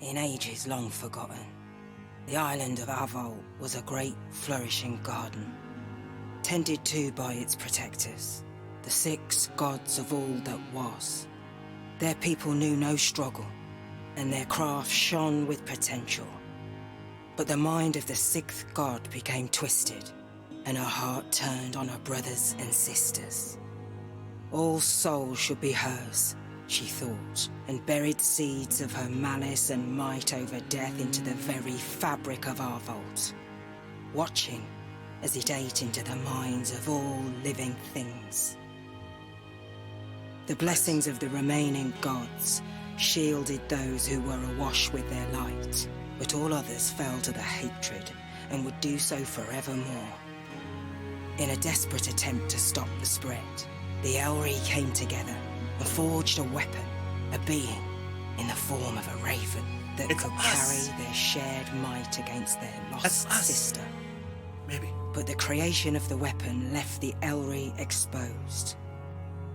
in ages long forgotten, the island of Avol was a great, flourishing garden, tended to by its protectors, the 6 gods of all that was. Their people knew no struggle, and their craft shone with potential. But the mind of the 6th god became twisted, and her heart turned on her brothers and sisters. All souls should be hers, she thought, and buried seeds of her malice and might over death into the very fabric of our vault, watching as it ate into the minds of all living things. The blessings of the remaining gods shielded those who were awash with their light, but all others fell to the hatred and would do so forevermore. In a desperate attempt to stop the spread, the Elri came together and forged a weapon, a being in the form of a raven that could carry their shared might against their lost sister. Maybe. But the creation of the weapon left the Elri exposed.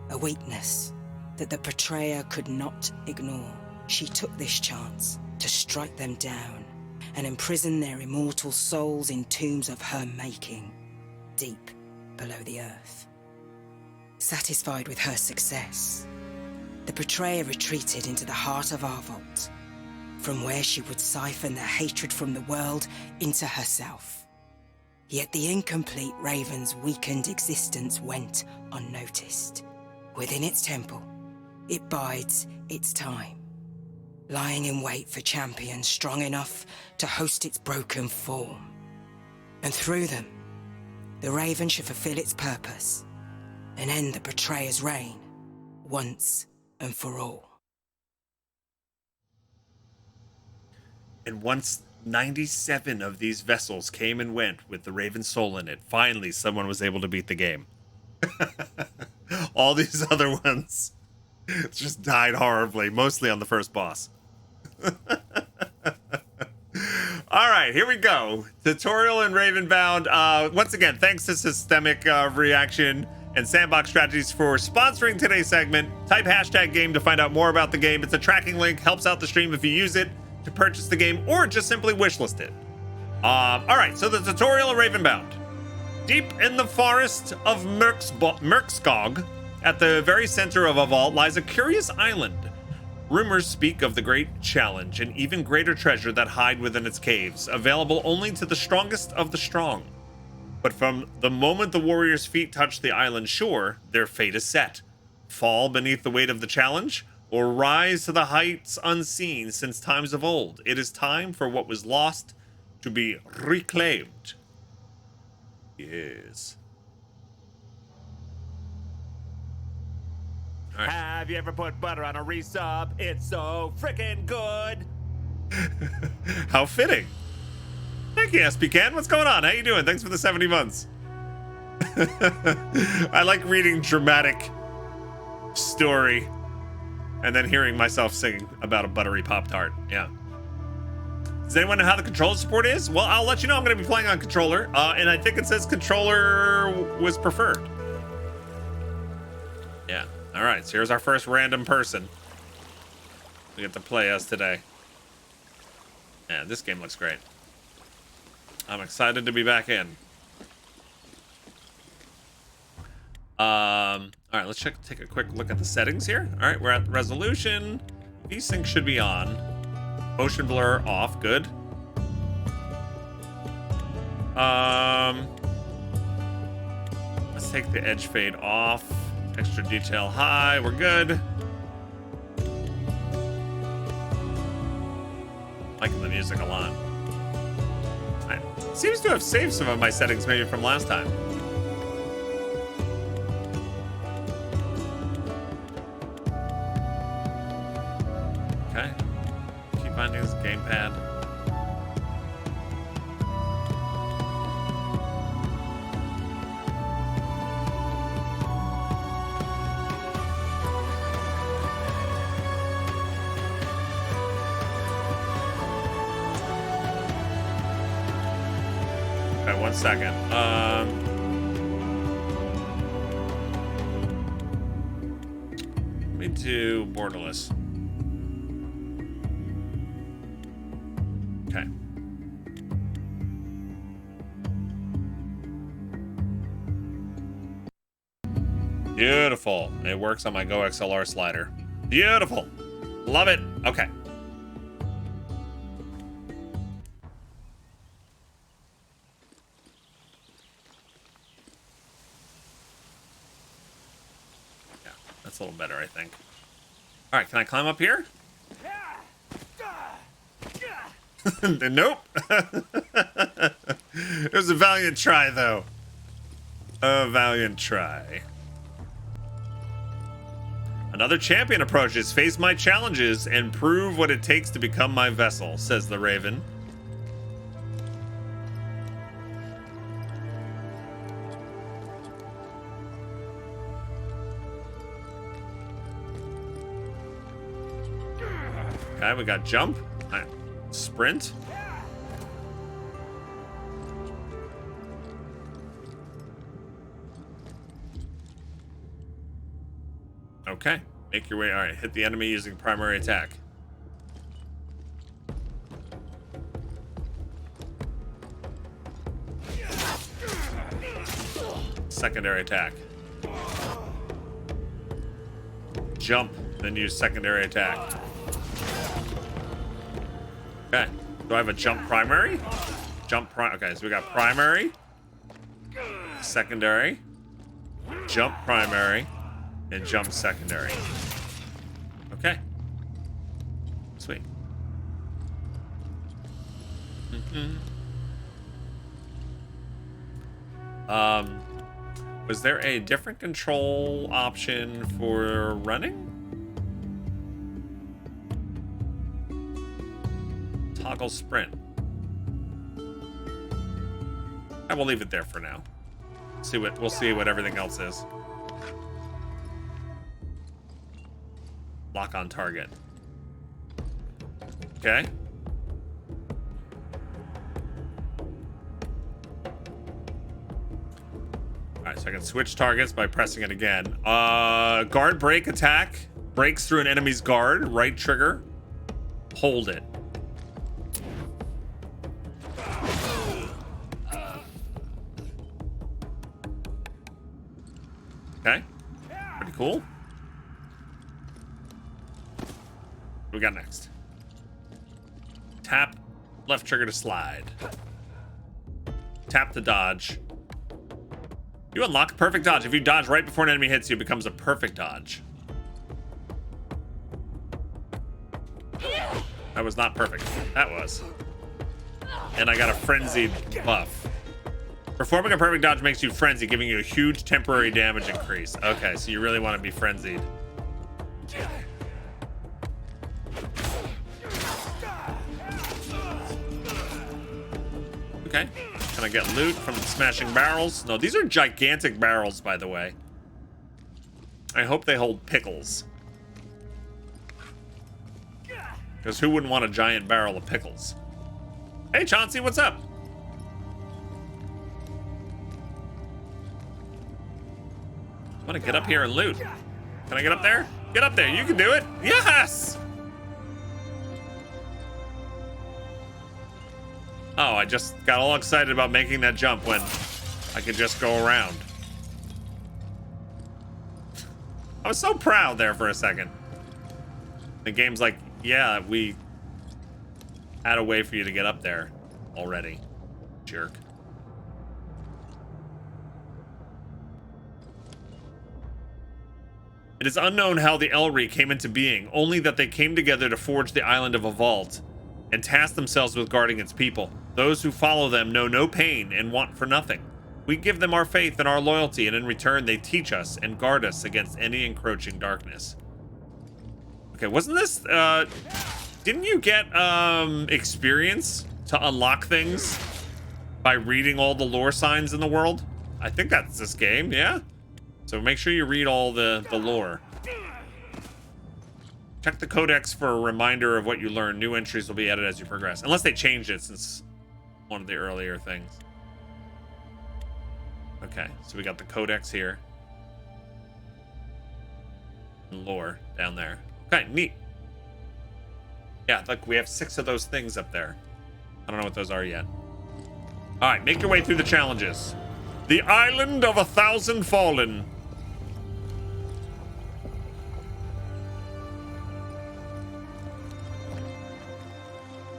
A weakness that the betrayer could not ignore. She took this chance to strike them down and imprison their immortal souls in tombs of her making, deep below the earth. Satisfied with her success, the betrayer retreated into the heart of our vault, from where she would siphon the hatred from the world into herself. Yet the incomplete raven's weakened existence went unnoticed. Within its temple, it bides its time, lying in wait for champions strong enough to host its broken form. And through them, the raven should fulfill its purpose and end the betrayer's reign once and for all. And once 97 of these vessels came and went with the Raven soul in it, finally someone was able to beat the game. All these other ones just died horribly, mostly on the first boss. All right, here we go. Tutorial in Ravenbound. Once again, thanks to Systemic Reaction and Sandbox Strategies for sponsoring today's segment. Type #game to find out more about the game. It's a tracking link, helps out the stream if you use it to purchase the game or just simply wishlist it. All right, so the tutorial of Ravenbound. Deep in the forest of Murkskog, at the very center of a vault, lies a curious island. Rumors speak of the great challenge and even greater treasure that hide within its caves, available only to the strongest of the strong. But from the moment the warriors' feet touch the island shore, their fate is set. Fall beneath the weight of the challenge, or rise to the heights unseen since times of old. It is time for what was lost to be reclaimed. Yes. All right. Have you ever put butter on a resub? It's so freaking good. How fitting. Thank you, SPCan. What's going on? How you doing? Thanks for the 70 months. I like reading dramatic story and then hearing myself sing about a buttery Pop-Tart. Yeah. Does anyone know how the controller support is? Well, I'll let you know. I'm going to be playing on controller, and I think it says controller was preferred. Yeah. All right, so here's our first random person we get to play as today. Yeah, this game looks great. I'm excited to be back in. All right, let's take a quick look at the settings here. All right, we're at resolution. VSync should be on. Motion blur off, good. Let's take the edge fade off. Extra detail high, we're good. Liking the music a lot. Seems to have saved some of my settings maybe from last time. Okay. Keep finding this gamepad. Okay, 1 second. Let me do borderless. Okay. Beautiful. It works on my Go XLR slider. Beautiful. Love it. Okay. Yeah, that's a little better, I think. All right, can I climb up here? Nope. It was a valiant try, though. A valiant try. Another champion approaches. Face my challenges and prove what it takes to become my vessel, says the Raven. Okay, we got jump. Sprint. Okay, make your way. All right, hit the enemy using primary attack. Secondary attack. Jump, then use secondary attack. Okay, do I have a jump primary? Okay, so we got primary, secondary, jump primary, and jump secondary. Okay. Sweet. Was there a different control option for running? Toggle sprint. I will leave it there for now. We'll see what everything else is. Lock on target. Okay. Alright, so I can switch targets by pressing it again. Guard break attack. Breaks through an enemy's guard. Right trigger. Hold it. Okay. Pretty cool. What we got next? Tap left trigger to slide. Tap to dodge. You unlock perfect dodge. If you dodge right before an enemy hits you, it becomes a perfect dodge. That was not perfect. That was. And I got a frenzied buff. Performing a perfect dodge makes you frenzy, giving you a huge temporary damage increase. Okay, so you really want to be frenzied. Okay. Can I get loot from smashing barrels? No, these are gigantic barrels, by the way. I hope they hold pickles. Because who wouldn't want a giant barrel of pickles? Hey, Chauncey, what's up? I want to get up here and loot. Can I get up there? Get up there. You can do it. Yes! Oh, I just got all excited about making that jump when I could just go around. I was so proud there for a second. The game's like, yeah, we had a way for you to get up there already. Jerk. It is unknown how the Elri came into being, only that they came together to forge the island of a vault and task themselves with guarding its people. Those who follow them know no pain and want for nothing. We give them our faith and our loyalty, and in return they teach us and guard us against any encroaching darkness. Okay, wasn't this, didn't you get, experience to unlock things by reading all the lore signs in the world? I think that's this game, yeah? So make sure you read all the lore. Check the codex for a reminder of what you learn. New entries will be added as you progress. Unless they changed it since one of the earlier things. Okay, so we got the codex here. And lore down there. Okay, neat. Yeah, look, we have 6 of those things up there. I don't know what those are yet. All right, make your way through the challenges. The Island of 1,000 Fallen.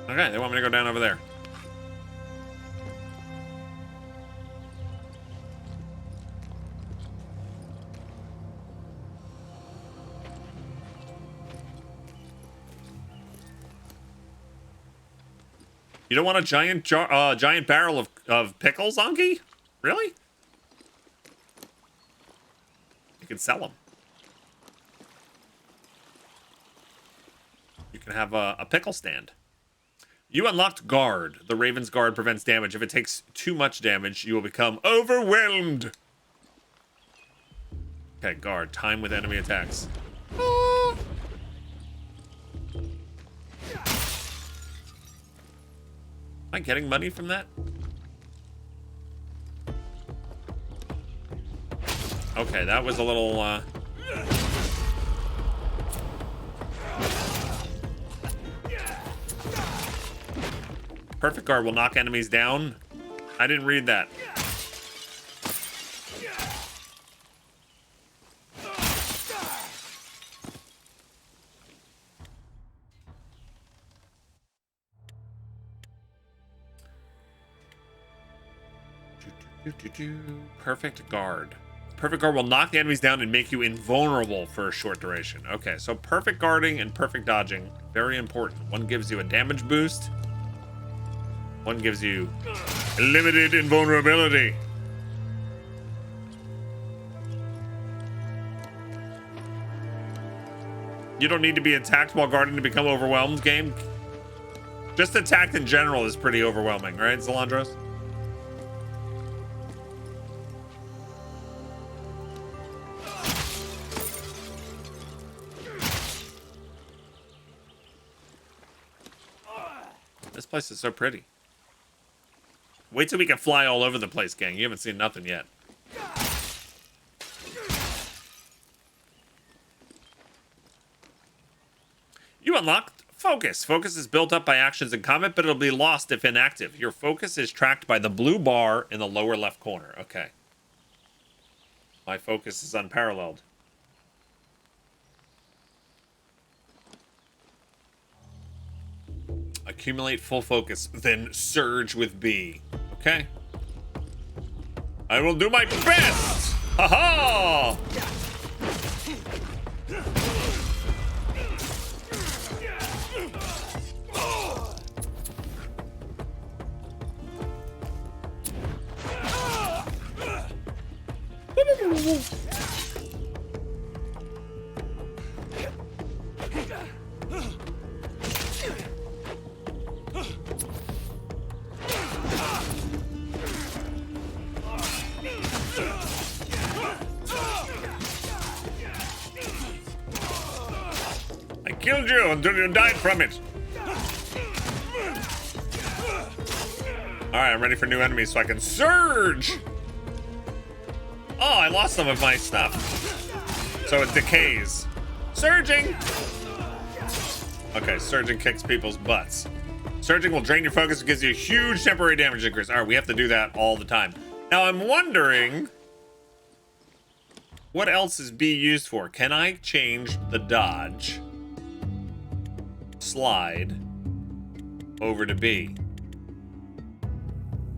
Okay, they want me to go down over there. You don't want a giant giant barrel of pickles, Anki? Really? You can sell them. You can have a pickle stand. You unlocked Guard. The Raven's Guard prevents damage. If it takes too much damage, you will become overwhelmed. Okay, Guard. Time with enemy attacks. Am I getting money from that? Okay, that was a little, Perfect Guard will knock enemies down. I didn't read that. Perfect Guard. Perfect Guard will knock the enemies down and make you invulnerable for a short duration. Okay, so perfect guarding and perfect dodging, very important. One gives you a damage boost. One gives you limited invulnerability. You don't need to be attacked while guarding to become overwhelmed, game. Just attacked in general is pretty overwhelming, right, Zalandros? This place is so pretty. Wait till we can fly all over the place, gang. You haven't seen nothing yet. You unlocked Focus. Focus is built up by actions in combat, but it'll be lost if inactive. Your focus is tracked by the blue bar in the lower left corner. Okay. My focus is unparalleled. Accumulate full focus, then surge with B. Okay. I will do my best! Ha-ha! I killed you until you died from it. Alright, I'm ready for new enemies so I can surge! Oh, I lost some of my stuff. So it decays. Surging! Okay, surging kicks people's butts. Surging will drain your focus and gives you a huge temporary damage increase. Alright, we have to do that all the time. Now I'm wondering, what else is B used for? Can I change the dodge slide over to B?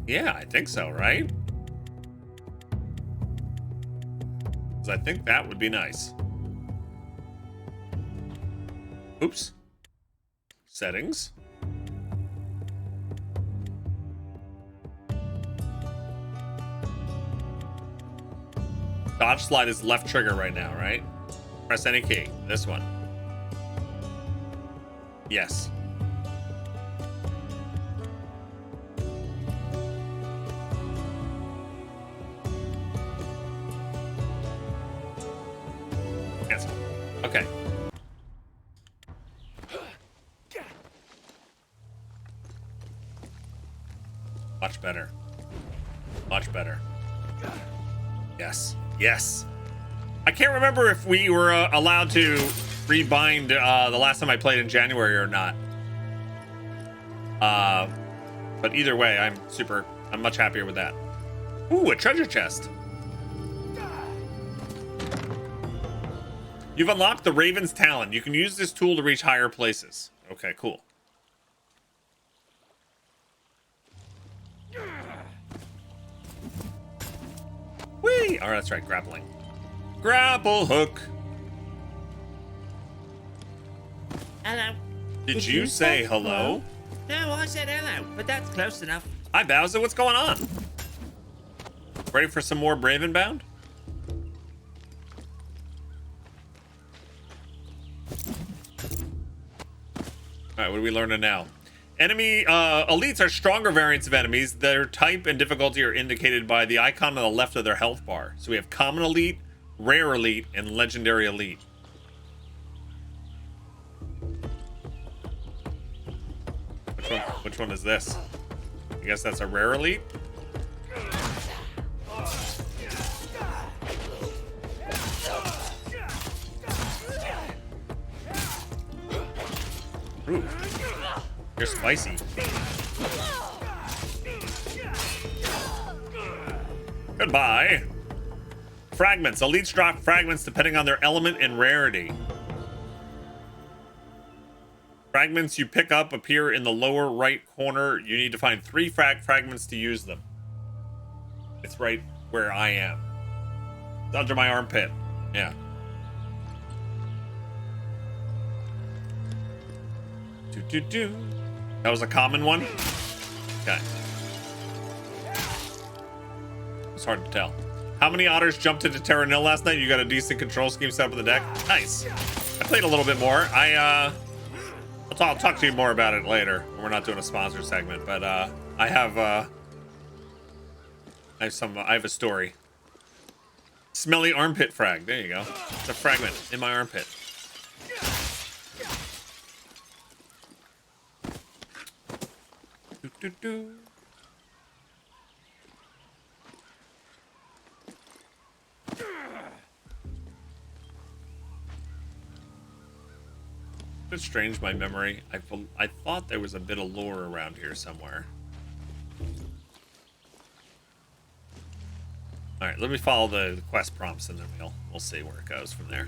Yeah, I think so, right? Because I think that would be nice. Oops. Settings. Dodge slide is left trigger right now, right? Press any key. This one. Yes. Cancel. Okay. Much better. Much better. Yes. Yes. I can't remember if we were allowed to rebind the last time I played in January or not. But either way, I'm much happier with that. Ooh, a treasure chest. You've unlocked the Raven's Talon. You can use this tool to reach higher places. Okay, cool. Whee! Oh, that's right, grappling. Grapple hook. Hello. Did you say hello? No, I said hello, but that's close enough. Hi, Bowser. What's going on? Ready for some more Ravenbound? All right, what are we learning now? Enemy elites are stronger variants of enemies. Their type and difficulty are indicated by the icon on the left of their health bar. So we have common elite, rare elite, and legendary elite. Which one is this? I guess that's a rare elite. Ooh, you're spicy. Goodbye. Fragments. Elites drop fragments depending on their element and rarity. Fragments you pick up appear in the lower right corner. You need to find 3 fragments to use them. It's right where I am. It's under my armpit. Yeah. That was a common one? Okay. It's hard to tell. How many otters jumped into Terra Nil last night? You got a decent control scheme set up in the deck? Nice. I played a little bit more. I'll talk to you more about it later. We're not doing a sponsor segment, but I have a story. Smelly armpit frag. There you go. It's a fragment in my armpit. It's strange, my memory. I thought there was a bit of lore around here somewhere. All right, let me follow the quest prompts and then we'll see where it goes from there.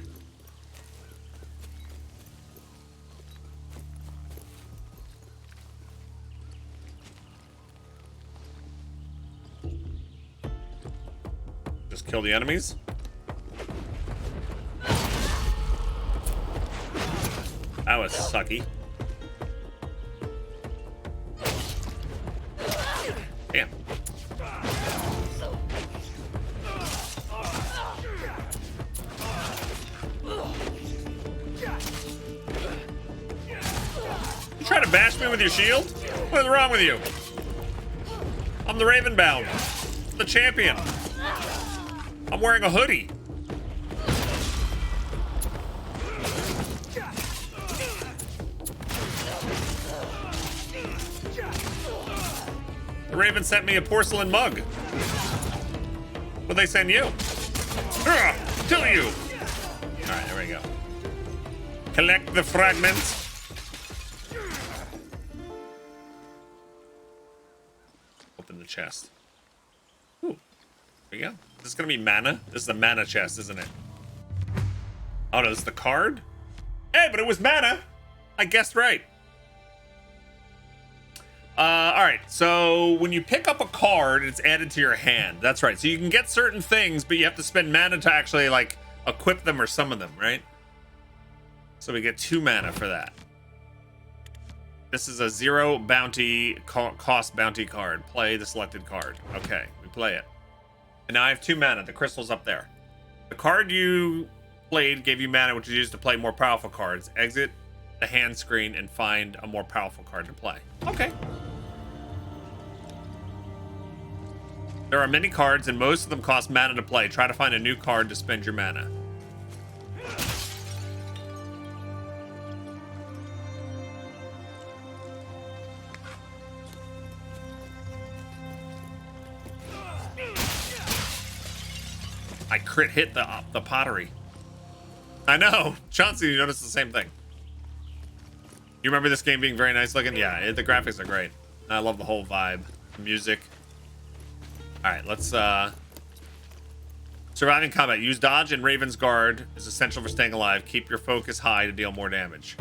Just kill the enemies. That was sucky. Damn. You trying to bash me with your shield? What is wrong with you? I'm the Ravenbound, the champion. I'm wearing a hoodie. The Raven sent me a porcelain mug. What'd they send you? Kill you! Alright, there we go. Collect the fragments. Open the chest. Ooh, there we go. This is gonna be mana. This is the mana chest, isn't it? Oh no, this is the card? Hey, but it was mana! I guessed right. Alright, so when you pick up a card, it's added to your hand. That's right. So you can get certain things, but you have to spend mana to actually, like, equip them or summon them, right? So we get 2 mana for that. This is a 0 bounty cost bounty card. Play the selected card. Okay, we play it. And now I have 2 mana. The crystal's up there. The card you played gave you mana, which is used to play more powerful cards. Exit the hand screen and find a more powerful card to play. Okay. There are many cards, and most of them cost mana to play. Try to find a new card to spend your mana. I crit hit the pottery. I know. Chauncey, you noticed the same thing. You remember this game being very nice looking? Yeah, the graphics are great. I love the whole vibe. The music. All right, let's surviving combat. Use dodge and Raven's Guard is essential for staying alive. Keep your focus high to deal more damage.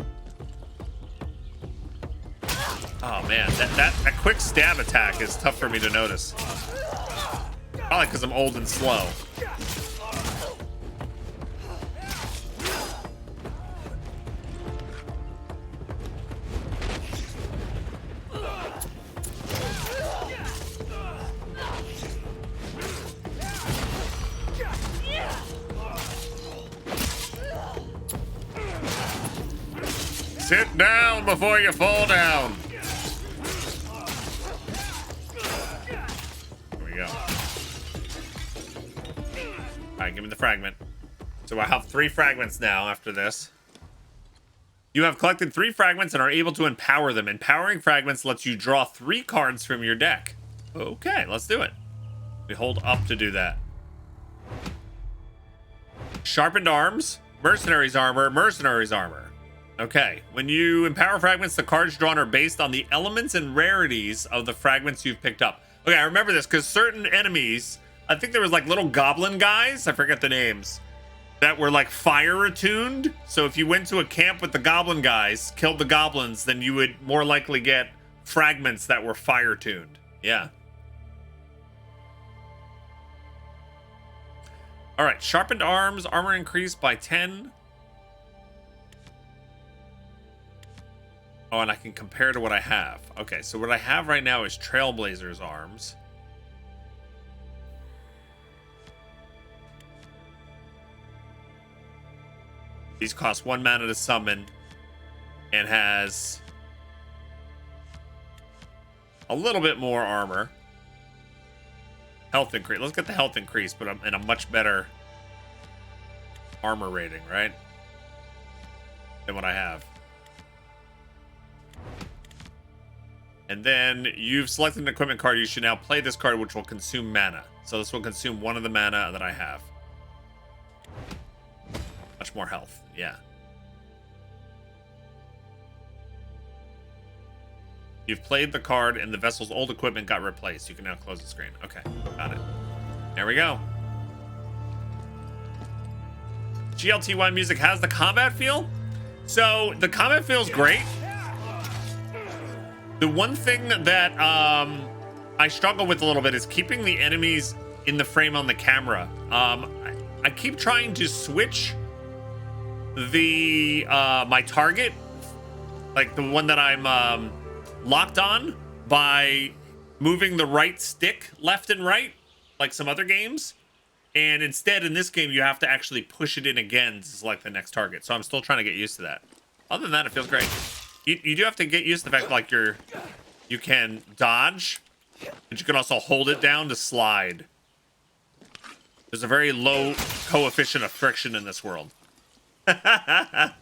Oh man, that quick stab attack is tough for me to notice. Probably because I'm old and slow. Sit down before you fall down. Here we go. All right, give me the fragment. So I have 3 fragments now after this. You have collected 3 fragments and are able to empower them. Empowering fragments lets you draw 3 cards from your deck. Okay, let's do it. We hold up to do that. Sharpened arms, mercenaries armor, mercenaries armor. Okay, when you empower fragments, the cards drawn are based on the elements and rarities of the fragments you've picked up. Okay, I remember this because certain enemies, I think there was like little goblin guys, I forget the names, that were like fire attuned. So if you went to a camp with the goblin guys, killed the goblins, then you would more likely get fragments that were fire tuned. Yeah. All right, sharpened arms, armor increased by 10. Oh, and I can compare to what I have. Okay, so what I have right now is Trailblazer's arms. These cost 1 mana to summon and has a little bit more armor. Health increase. Let's get the health increase, but I'm in a much better armor rating, right? Than what I have. And then you've selected an equipment card. You should now play this card, which will consume mana. So this will consume 1 of the mana that I have. Much more health. Yeah. You've played the card and the vessel's old equipment got replaced. You can now close the screen. Okay, got it. There we go. GLTY music has the combat feel. So the combat feels great. The one thing that I struggle with a little bit is keeping the enemies in the frame on the camera. I keep trying to switch the my target, like the one that I'm locked on, by moving the right stick left and right, like some other games. And instead, in this game, you have to actually push it in again to select the next target. So I'm still trying to get used to that. Other than that, it feels great. You do have to get used to the fact like you can dodge, but you can also hold it down to slide. There's a very low coefficient of friction in this world. Yeah,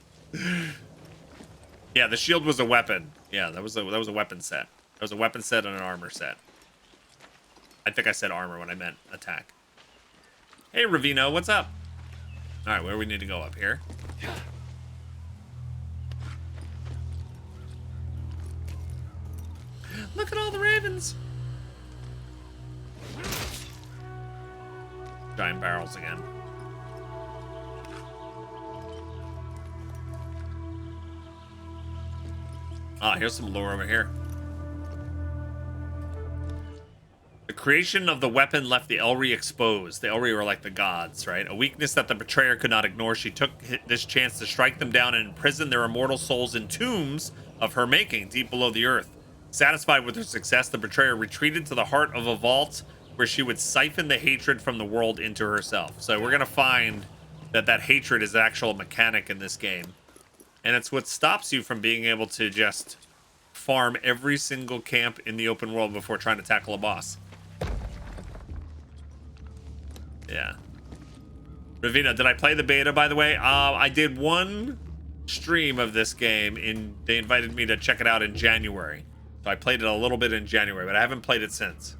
the shield was a weapon. Yeah, that was a weapon set. That was a weapon set and an armor set. I think I said armor when I meant attack. Hey, Ravino, what's up? All right, where do we need to go? Up here? Look at all the ravens. Giant barrels again. Ah, here's some lore over here. The creation of the weapon left the Elri exposed. The Elri were like the gods, right? A weakness that the betrayer could not ignore. She took this chance to strike them down and imprison their immortal souls in tombs of her making, deep below the earth. Satisfied with her success, the betrayer retreated to the heart of a vault where she would siphon the hatred from the world into herself. So we're going to find that that hatred is an actual mechanic in this game. And it's what stops you from being able to just farm every single camp in the open world before trying to tackle a boss. Yeah. Ravina, did I play the beta, by the way? I did one stream of this game, and they invited me to check it out in January. So I played it a little bit in January, but I haven't played it since.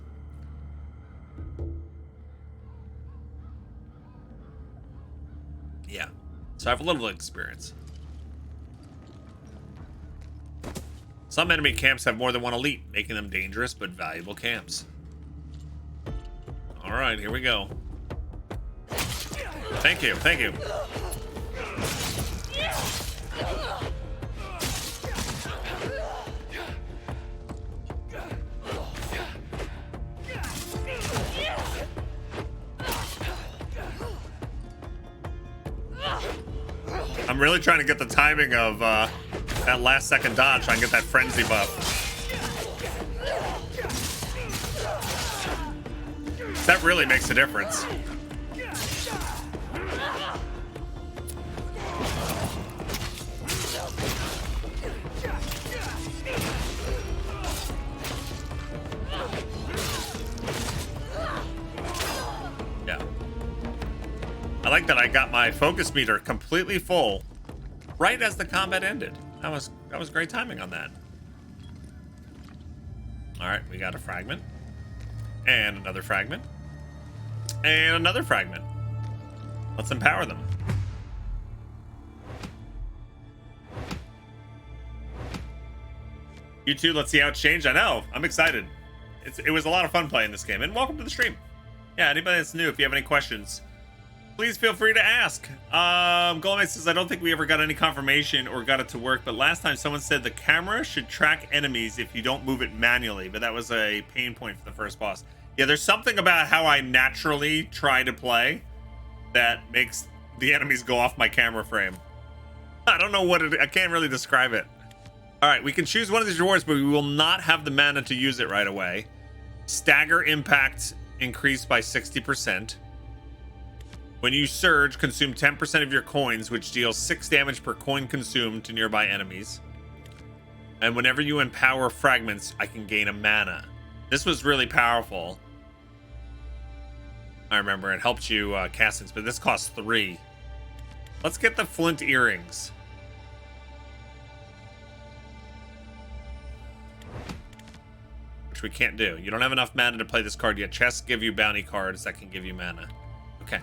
Yeah. So I have a little experience. Some enemy camps have more than one elite, making them dangerous but valuable camps. All right, here we go. Thank you, thank you. I'm really trying to get the timing of that last second dodge, trying to get that frenzy buff. That really makes a difference. Yeah. I like that I got my focus meter completely full right as the combat ended. That was great timing on that. All right, we got a fragment. And another fragment. And another fragment. Let's empower them. You two, let's see how it's changed. I know. I'm excited. It was a lot of fun playing this game. And welcome to the stream. Yeah, anybody that's new, if you have any questions, please feel free to ask. Goldmate says, I don't think we ever got any confirmation or got it to work, but last time someone said the camera should track enemies if you don't move it manually, but that was a pain point for the first boss. Yeah, there's something about how I naturally try to play that makes the enemies go off my camera frame. I don't know what I can't really describe it. All right, we can choose one of these rewards, but we will not have the mana to use it right away. Stagger impact increased by 60%. When you surge, consume 10% of your coins, which deals 6 damage per coin consumed to nearby enemies. And whenever you empower fragments, I can gain a mana. This was really powerful. I remember it helped you cast it, but this costs 3. Let's get the flint earrings. Which we can't do. You don't have enough mana to play this card yet. Chests give you bounty cards that can give you mana. Okay.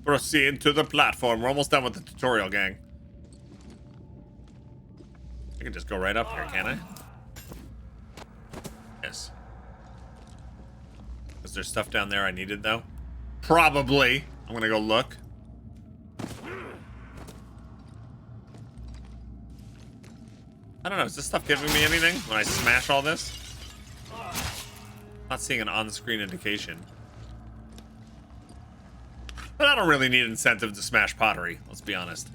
Proceed to the platform. We're almost done with the tutorial, gang. I can just go right up here, can I? Yes. Is there stuff down there I needed, though? Probably. I'm gonna go look. I don't know. Is this stuff giving me anything when I smash all this? Not seeing an on-screen indication. But I don't really need incentive to smash pottery, let's be honest.